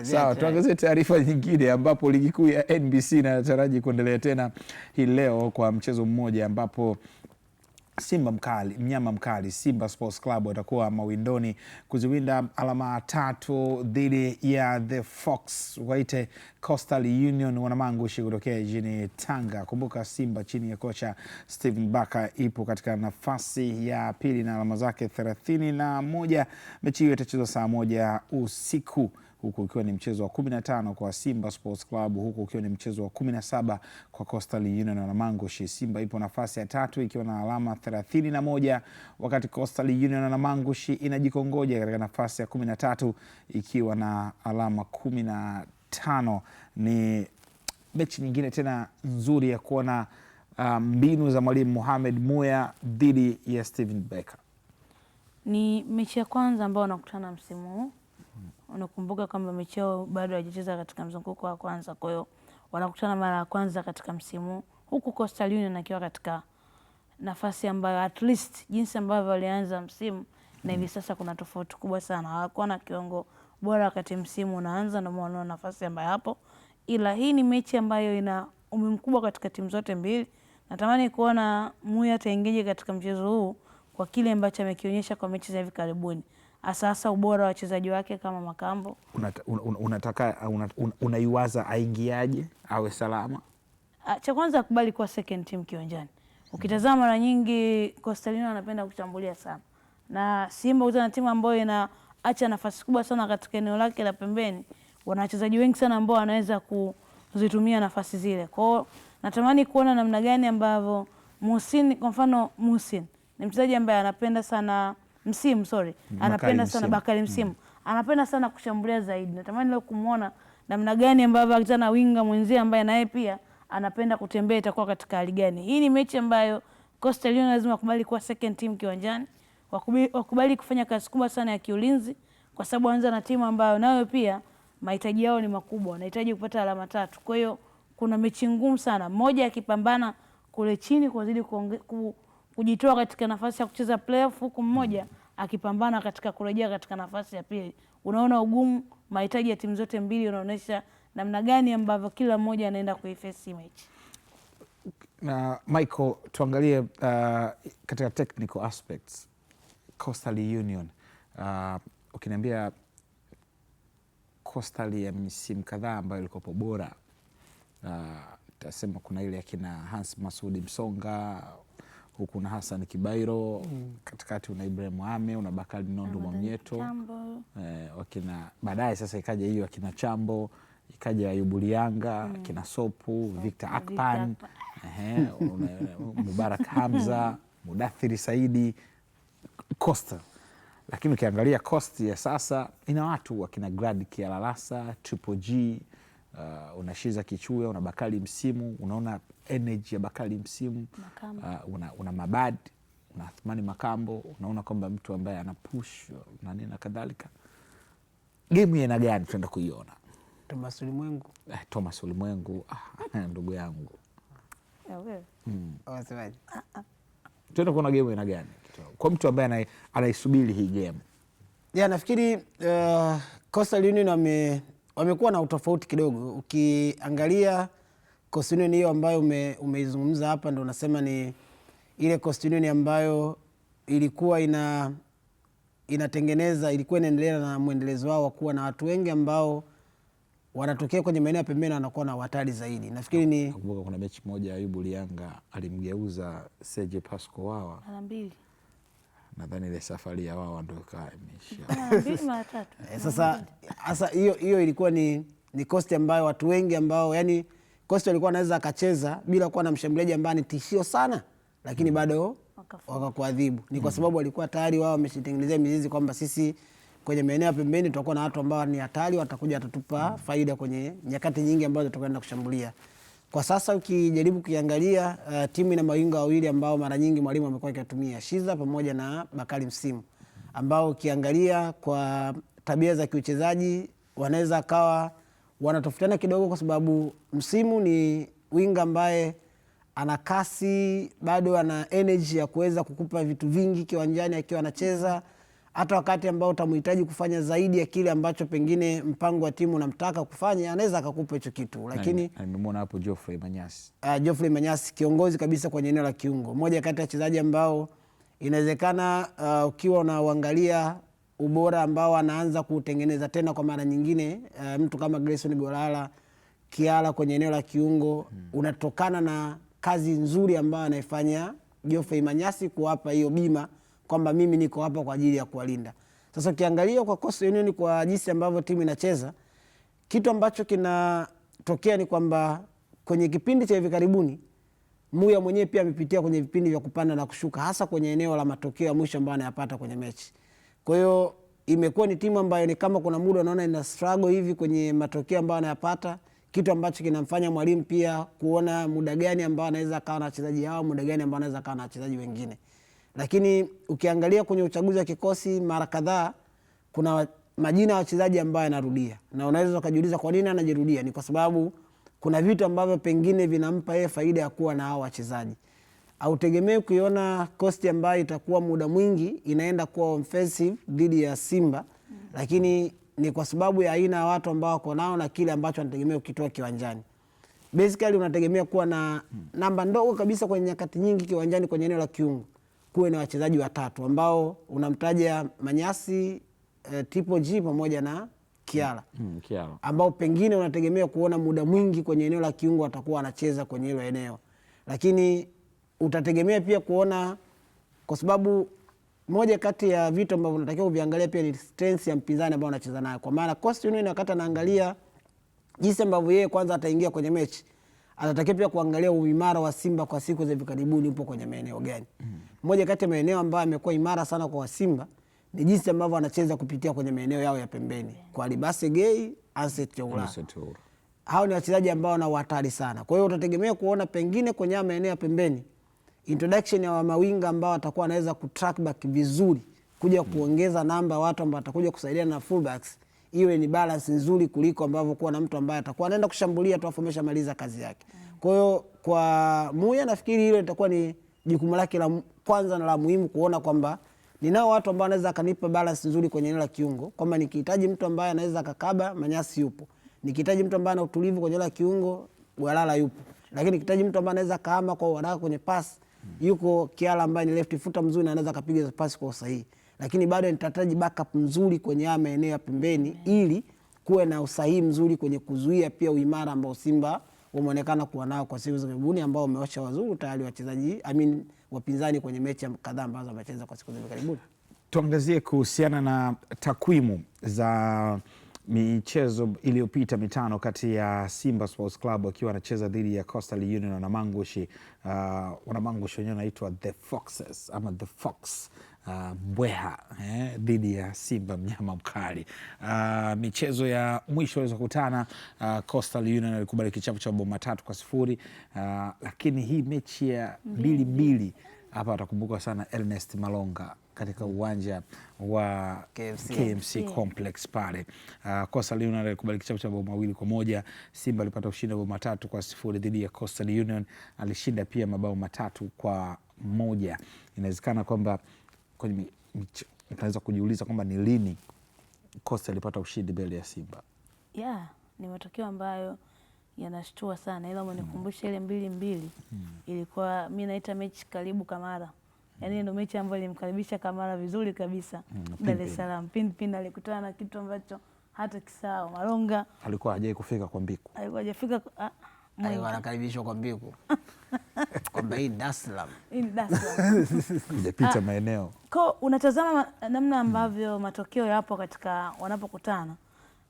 Sawa, tuangazie taarifa nyingine ambapo ligi kuu ya NBC inataraji kuendelea tena hii leo kwa mchezo mmoja ambapo mnyama mkali Simba Sports Club watakuwa mawindoni kuziwinda alama 3 dhidi ya The Fox waite Coastal Union Wanamangushi kutokea jijini Tanga. Kumbuka Simba chini ya kocha Steven Baka ipo katika nafasi ya pili na alama zake 31. Mechi hiyo itachezwa saa 1 usiku, huku ukiwa ni mchezo wa 15 kwa Simba Sports Club, huku ukiwa ni mchezo wa 17 kwa Coastal Union na Wanamangushi. Simba ipo nafasi ya 3 ikiwa na alama 31, wakati Coastal Union na Wanamangushi inajikongoja katika nafasi ya 13 ikiwa na alama 15. Ni mechi nyingine tena nzuri ya kuona mbinu za mwalimu Mohamed Muya dhidi ya Steven Baka. Ni mechi ya kwanza ambao wanakutana msimu huu. Unakumbuka kwamba mechi yao bado hawajacheza katika mzunguko wa kwanza, kwa hiyo wanakutana mara ya kwanza katika msimu, huku Coastal Union akiwa katika nafasi ambayo at least jinsi ambavyo walianza msimu na hivi sasa kuna tofauti kubwa sana. Hawakuwa na kiwango bora wakati msimu unaanza, na muone nafasi ambayo hapo, ila hii ni mechi ambayo ina umri mkubwa katika timu zote mbili. Natamani kuona Muya ataingia katika mchezo huu kwa kile ambacho amekionyesha kwa mechi za hivi karibuni, hasa ubora wa wachezaji wake kama Makambo. Unaiwaza aingiaje awe salama? Cha kwanza akubali kuwa second team kiwanjani. Ukitazama mara nyingi Coastal Union anapenda kuchambulia sana, na Simba na timu ambayo inaacha nafasi kubwa sana katika eneo lake la pembeni, wana wachezaji wengi sana ambao wanaweza kuzitumia nafasi zile. Kwa hiyo natamani kuona namna gani ambavyo Muhsin, kwa mfano Muhsin ni mchezaji ambaye anapenda sana anapenda sana Bakari Msimu. Anapenda sana kushambulia zaidi. Natamani leo kumuona namna gani ambavyo akitana winga mwenzie ambaye naye pia anapenda kutembea itakuwa katika hali gani. Hii ni mechi ambayo Coastal Union lazima wakubali kuwa second team kiwanjani, wakubali kufanya kazi kubwa sana ya kiulinzi, kwa sababu anza na timu ambayo nayo pia mahitaji yao ni makubwa, wanahitaji kupata alama 3. Kwa hiyo kuna mechi ngumu sana, mmoja akipambana kule chini kuzidi kujitoa katika nafasi ya kucheza playoff, huku mmoja akipambana katika kurejea katika nafasi ya pili. Unaona ugumu, mahitaji ya timu zote mbili, unaonesha namna gani ambavyo kila mmoja anaenda kuiface mechi. Na Michael, tuangalie katika technical aspects Coastal Union. Ukiniambia Coastal ya misimu kadhaa ambayo ilikuwa bora, tasema kuna ile akina Hans Masudi Msonga, huku na Hassan Kibairo, katikati una Ibrahim Ame, una Bakari Nondo Mwamnyeto, wakina baadaye sasa ikaja hiyo akina Chambo, ikaja Ayubu Lianga, akina Sopu, Victor Akpan, Mubarak Hamza, Mudathiri Saidi, Costa. Lakini ukiangalia Coast ya sasa ina watu wakina Grad Kialalasa, Triple G, unashiza Kichuya, una Bakari Msimu, unaona energy ya Bakari Msimu, una Mabad, una Athmani Makambo, unaona kwamba mtu ambaye ana push na nini na kadhalika. Game ina gani tunaenda kuiona? Thomas Ulimwengu. Thomas Ulimwengu, ndugu yangu. Wasemaje? Tunaenda kuona game ina gani kwa mtu ambaye anaisubiri hii game? Nafikiri Coastal Union wamekuwa na utofauti kidogo. Ukiangalia Coastal Union hiyo ambayo umeizungumza hapa, ndio unasema ni ile Coastal Union ambayo ilikuwa inatengeneza, ilikuwa inaendelea na mwendelezo wao wa kuwa na watu wengi ambao wanatokea kwenye maeneo ya pembeni, wanakuwa na hatari zaidi. Nafikiri ni nakumbuka kuna mechi moja Ayubu Lianga alimgeuza Serge Pasco Wawa mara 2. Nadhani ile safari ya Wawa ndio imeisha. Mara 3. Sasa hiyo ilikuwa ni Coastal ambayo watu wengi ambao, yani Coastal alikuwa anaweza akacheza bila kuwa na mshambuliaji ambaye ni tishio sana, lakini bado wakakuadhibu. Ni kwa sababu walikuwa tayari wao wameshitengenezea mizizi kwamba sisi kwenye maeneo ya pembeni tutakuwa na watu ambao ni hatari, watakuja watatupa faida kwenye nyakati nyingi ambazo tutakwenda kushambulia. Kwa sasa ukijaribu kuangalia timu ina mawinga wawili ambao mara nyingi mwalimu amekuwa akitumia, Shiza pamoja na Bakari Msimu, ambao ukiangalia kwa tabia za kiuchezaji wanaweza kawa wanatofutana kidogo, kwa sababu Msimu ni winga ambaye ana kasi, bado ana energy ya kuweza kukupa vitu vingi kiwanjani akiwa anacheza. hata wakati ambao utamhitaji kufanya zaidi ya kile ambacho pengine mpango wa timu unamtaka kufanya, anaweza akakupa hicho kitu. Lakini nimemwona hapo Geoffrey Manyasi. Geoffrey Manyasi kiongozi kabisa kwenye eneo la kiungo, mmoja kati ya wachezaji ambao inawezekana ukiwa unaangalia ubora ambao anaanza kutengeneza tena kwa mara nyingine, mtu kama Grayson Golala Kiala kwenye eneo la kiungo unatokana na kazi nzuri ambayo anaifanya Geoffrey Manyasi, kuwapa hiyo bima kwamba mimi niko hapa kwa ajili ya kuwalinda. Sasa ukiangalia kwa Coastal Union kwa jinsi ambavyo timu inacheza, kitu ambacho kinatokea ni kwamba kwenye kipindi cha hivi karibuni Muya mwenyewe pia amepitia kwenye vipindi vya kupanda na kushuka, hasa kwenye eneo la matokeo ya mwisho ambayo anayapata kwenye mechi. Kwa hiyo imekuwa ni timu ambayo ni kama kuna muda unaona ina struggle hivi kwenye matokeo ambayo anayapata, kitu ambacho kinamfanya mwalimu pia kuona muda gani ambao anaweza akawa na wachezaji hao, muda gani ambao anaweza akawa na wachezaji wengine. Lakini ukiangalia kwenye uchaguzi wa kikosi mara kadhaa kuna majina ya wachezaji ambao yanarudia, na unaweza ukajiuliza kwa nini anajirudia. Ni kwa sababu kuna vitu ambavyo pengine vinampa yeye faida ya kuwa na hao wachezaji. Au tegemee kuiona Coast ambayo itakuwa muda mwingi inaenda kuwa offensive dhidi ya Simba, lakini ni kwa sababu ya aina ya watu ambao wako nao na kile ambacho anategemea ukitoa kiwanjani. Basically unategemea kuwa na namba ndogo kabisa kwenye nyakati nyingi kiwanjani kwenye eneo la kiungo. Kuwe na wachezaji watatu ambao unamtaja Manyasi, Triple G pamoja na Kiala. Ambao pengine unategemea kuona muda mwingi kwenye eneo la kiungo watakuwa wanacheza kwenye hilo eneo. Lakini utategemea pia kuona, kwa sababu moja kati ya vitu ambavyo unatakiwa kuviangalia pia ni strength ya mpinzani ambao anacheza nayo. Kwa maana Coastal Union wakati anaangalia jinsi ambavyo yeye kwanza ataingia kwenye mechi, atatakiwa pia kuangalia uimara wa Simba kwa siku za hivi karibuni upo kwenye maeneo gani. Moja kati ya maeneo ambayo yamekuwa imara sana kwa Simba ni jinsi ambavyo anacheza kupitia kwenye maeneo yao ya pembeni. Kwa Libase Gay, Anset Yaula. Hao ni wachezaji ambao wana hatari sana. Kwa hiyo utategemea kuona pengine kwenye maeneo ya pembeni introduction ya mawinga ambao watakuwa anaweza kutrack back vizuri, kuja kuongeza namba watu ambao watakuja kusaidia na fullbacks, iwe ni balance nzuri kuliko ambavyo kuwa na mtu ambaye atakuwa anaenda kushambulia tu afomesha maliza kazi yake. Kwa hiyo kwa Muya nafikiri hilo litakuwa ni jukumu lake la kwanza na la muhimu, kuona kwamba ninao watu ambao anaweza akanipa balance nzuri kwenye eneo la kiungo, kwamba nikihitaji mtu ambaye anaweza akakaba, Manyasi yupo. Nikihitaji mtu ambaye ana utulivu kwenye eneo la kiungo, Gwalala yupo. Lakini nikihitaji mtu ambaye anaweza kaama kwa haraka kwenye pass, yuko Kiala ambaye ni left footer mzuri na anaweza kupiga pasi kwa usahihi. Lakini bado nitahitaji backup nzuri kwenye haya maeneo ya pembeni ili kuwe na usahihi mzuri kwenye kuzuia pia uimara ambao Simba umeonekana kuwa nao kwa siku za karibuni, ambao umewasha wazuri tayari wachezaji wapinzani kwenye mechi kadhaa ambazo wamecheza kwa siku za karibuni. Tuangazie kuhusiana na takwimu za michezo iliyopita mitano kati ya Simba Sports Club wakiwa wanacheza dhidi ya Coastal Union na Wanamangushi. Wanamangushi wenyewe wanaitwa The Foxes ama The Fox, Mbweha dhidi ya Simba mnyama mkali. Michezo ya mwisho waliweza kukutana, Coastal Union alikubali kichapo cha mabao 3-0, lakini hii mechi ya 2-2 hapa atakumbuka sana Ernest Malonga katika uwanja wa KMC Complex pale. Coastal Union alikubali kichapo cha mabao 2-1. Simba alipata ushindi wa mabao 3-0 dhidi ya Coastal Union, alishinda pia mabao 3-1. Inawezekana kwamba kwenye tunaweza kujiuliza kwamba ni lini Coastal alipata ushindi mbele ya Simba. Ni matokeo ambayo yanashtua sana, ila umenikumbusha ile 2-2 ilikuwa mimi naita mechi karibu Kamara. Yaani ndio mechi ambayo ilimkaribisha Kamara vizuri kabisa. Dar es Salaam Pin alikutana na kitu ambacho hata kisao. Malonga alikuwa hajai kufika kwa Mbiku. Alikuwa hajafika anakaribishwa kwa Mbiku. Kwamba hii Dar es Salaam. Hajapita maeneo. Kwa unatazama namna ambavyo matokeo yapo katika wanapokutana.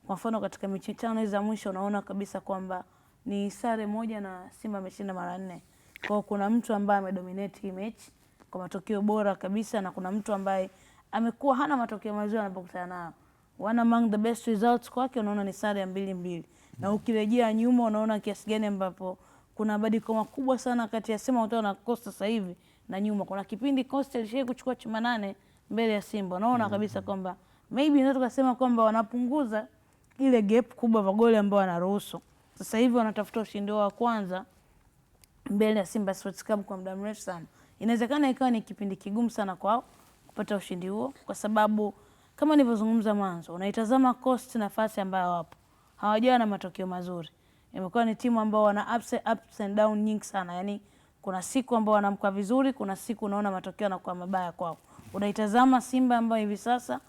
Kwa mfano katika mechi tano za mwisho unaona kabisa kwamba ni sare moja na Simba ameshinda mara 4. Kwa kuna mtu ambaye amedominate hii mechi kwa matokeo bora kabisa, na kuna mtu ambaye amekuwa hana matokeo mazuri anapokutana nao. One among the best results kwake unaona ni sare ya 2-2. Na ukirejea nyuma unaona kiasi gani ambapo kuna badiliko makubwa sana kati ya Simba na Coastal sasa hivi na nyuma. Kuna kipindi Coastal ilishia kuchukua chuma 8 mbele ya Simba. Unaona kabisa kwamba maybe unaweza kusema kwamba wanapunguza ile gap kubwa ya goli ambao wanaruhusu. Sasa hivi wanatafuta ushindi wa kwanza mbele ya Simba Sports Club kwa muda mrefu sana. Inawezekana ikawa ni kipindi kigumu sana kwao kupata ushindi huo, kwa sababu kama nilivyozungumza mwanzo, unaitazama Coast nafasi ambayo wapo, hawajawa na matokeo mazuri. Imekuwa ni timu ambao wana ups and down nyingi sana, yani kuna siku ambao wanamka vizuri, kuna siku unaona matokeo yanakuwa mabaya kwao. Unaitazama Simba ambayo hivi sasa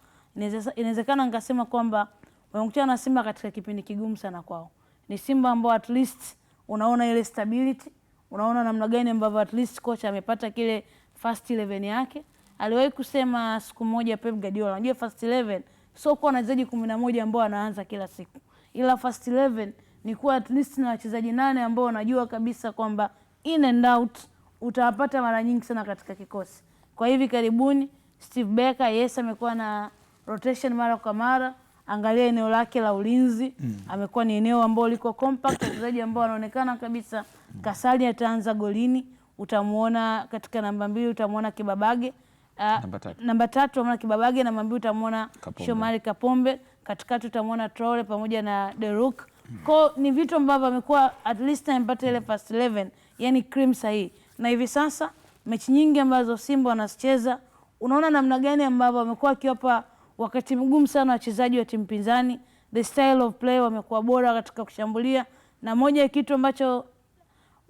inawezekana nikasema kwamba wamekutana na Simba katika kipindi kigumu sana kwao. Ni Simba ambao at least unaona ile stability, unaona namna gani ambavyo at least kocha amepata kile first 11 yake. Aliwahi kusema siku moja Pep Guardiola, unajua first 11 sio kwa wachezaji 11 ambao wanaanza kila siku, ila first 11 ni kuwa at least na wachezaji 8 ambao unajua kabisa kwamba in and out utawapata mara nyingi sana katika kikosi. Kwa hivi karibuni Steve Barker, yes, amekuwa na rotation mara kwa mara. Angalia eneo lake la ulinzi, amekuwa ni eneo ambalo liko compact, wachezaji ambao wanaonekana kabisa. Kasali ataanza golini, utamuona katika namba 2 utamuona Kibabage, namba 3 utamuona Kibabage, namba 2 utamuona Shomari Kapombe, katikati utamuona Traore pamoja na Deruk. Kwa ni vitu ambavyo amekuwa at least amepata ile first 11, yani cream sahihi. Na hivi sasa mechi nyingi ambazo Simba wanacheza, unaona namna gani ambavyo wamekuwa kiwapa wakati mgumu sana wachezaji wa timu pinzani. The style of play wamekuwa bora katika kushambulia, na moja ya kitu ambacho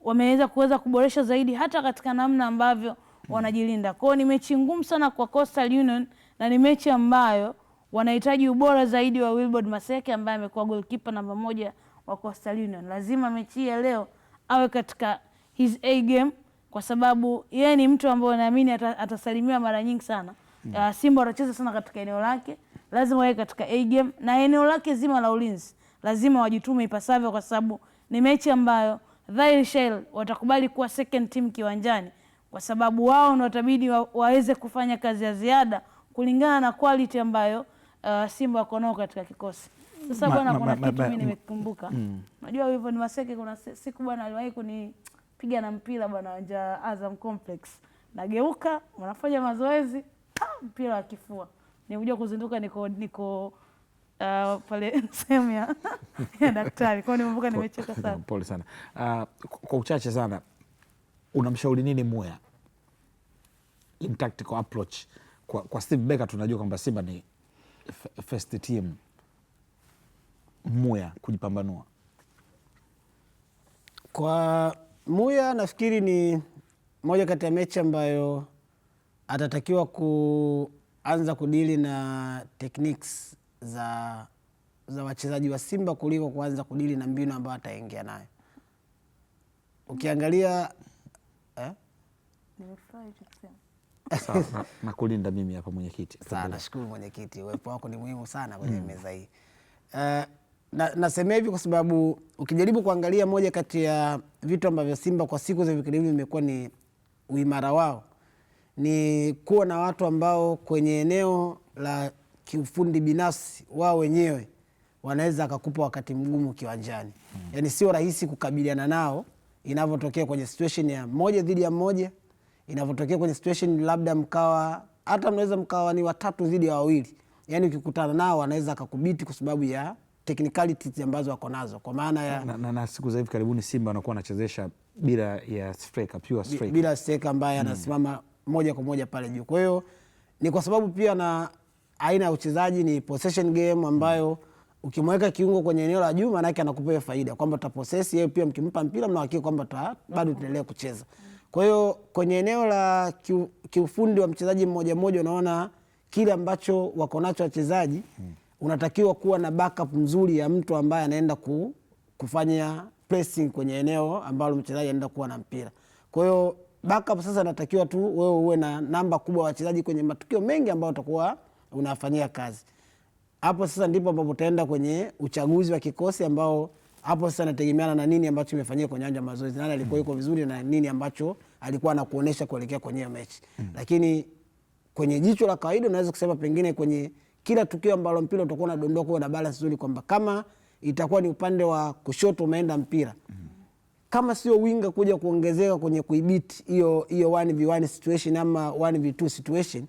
wameweza kuboresha zaidi hata katika namna ambavyo wanajilinda. Kwa hiyo ni mechi ngumu sana kwa Coastal Union, na ni mechi ambayo wanahitaji ubora zaidi wa Wilbord Maseke ambaye amekuwa goalkeeper namba 1 wa Coastal Union. Lazima mechi ya leo awe katika his A game, kwa sababu yeye ni mtu ambaye naamini atasalimiwa mara nyingi sana. Simba wanacheza sana katika eneo lake, lazima wawe katika A game, na eneo lake zima la ulinzi lazima wajitume ipasavyo, kwa sababu ni mechi ambayo dhahiri shell watakubali kuwa second team kiwanjani, kwa sababu wao ndio watabidi waweze kufanya kazi ya ziada kulingana na quality ambayo Simba wako nao katika kikosi. Sasa bwana, kuna kitu mimi nimekumbuka. Unajua hivyo ni Maseke, kuna siku bwana aliwahi kunipiga na mpira bwana uwanja Azam Complex. Nageuka, wanafanya mazoezi, mpira wa kifua. Nikuja kuzinduka niko pale sehemu ya daktari. Kwa hiyo nimekumbuka, nimecheka sana. Pole sana. Kwa uchache sana, unamshauri nini Muya in tactical approach kwa Steve Barker? Tunajua kwamba Simba ni first team. Muya kujipambanua kwa Muya, nafikiri ni moja kati ya mechi ambayo atatakiwa kuanza kudili na techniques za wachezaji wa Simba kuliko kuanza kudili na mbinu ambayo ataingia nayo. Ukiangalia sawa, na kulinda mimi hapa mwenyekiti. Sawa, nashukuru mwenyekiti, uwepo wako ni muhimu sana kwenye meza hii. Nasema hivi kwa sababu ukijaribu kuangalia moja kati ya vitu ambavyo Simba kwa siku za hivi karibuni imekuwa ni uimara wao, ni kuwa na watu ambao kwenye eneo la kiufundi binafsi wao wenyewe wanaweza akakupa wakati mgumu kiwanjani. Yaani sio rahisi kukabiliana nao inavyotokea kwenye situation ya mmoja dhidi ya mmoja, inavyotokea kwenye situation labda mnaweza mkawa ni 3 dhidi ya 2. Yaani ukikutana nao wanaweza akakubiti kwa sababu ya technicalities ambazo wako nazo, kwa maana ya na siku za hivi karibuni Simba wanakuwa wanachezesha bila ya striker, pure striker, bila striker ambaye anasimama moja kwa moja pale juu. Kwa hiyo ni kwa sababu pia na aina ya uchezaji ni possession game ambayo ukimweka kiungo kwenye eneo la juu maana yake anakupa faida kwamba utapossess, yeye pia mkimpa mpira mnahakika kwamba bado tuendelee kucheza. Kwa hiyo kwenye eneo la kiufundi wa mchezaji mmoja mmoja, unaona kile ambacho wako nacho wachezaji, unatakiwa kuwa na backup nzuri ya mtu ambaye anaenda kufanya pressing kwenye eneo ambalo mchezaji anaenda kuwa na mpira. Kwa hiyo backup sasa natakiwa tu wewe uwe na namba kubwa ya wachezaji kwenye matukio mengi ambayo utakuwa unafanyia kazi. Hapo sasa ndipo ambapo utaenda kwenye uchaguzi wa kikosi, ambao hapo sasa nategemeana na nini ambacho kimefanyika kwenye uwanja wa mazoezi, nani alikuwa yuko vizuri na nini ambacho alikuwa anakuonesha kuelekea kwenye mechi. Lakini kwenye jicho la kawaida unaweza kusema pengine kwenye kila tukio ambalo mpira utakuwa unadondoka uwe na balance nzuri, kwamba kama itakuwa ni upande wa kushoto umeenda mpira, kama sio winga kuja kuongezeka kwenye kuibiti hiyo 1v1 situation ama 1v2 situation,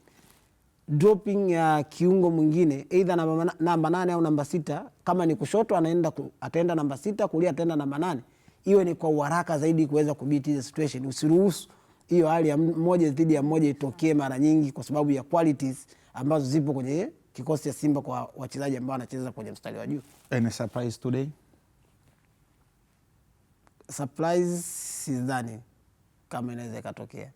dropping ya kiungo mwingine either namba 8 au namba 6, kama ni kushoto ataenda namba 6, kulia ataenda namba 8, iwe ni kwa uharaka zaidi kuweza kubiti hizo situation. Usiruhusu hiyo hali ya mmoja dhidi ya mmoja itokee mara nyingi, kwa sababu ya qualities ambazo zipo kwenye kikosi cha Simba kwa wachezaji ambao wanacheza kwenye mstari wa juu. Any surprise today? Surprise sidhani kama inaweza ikatokea.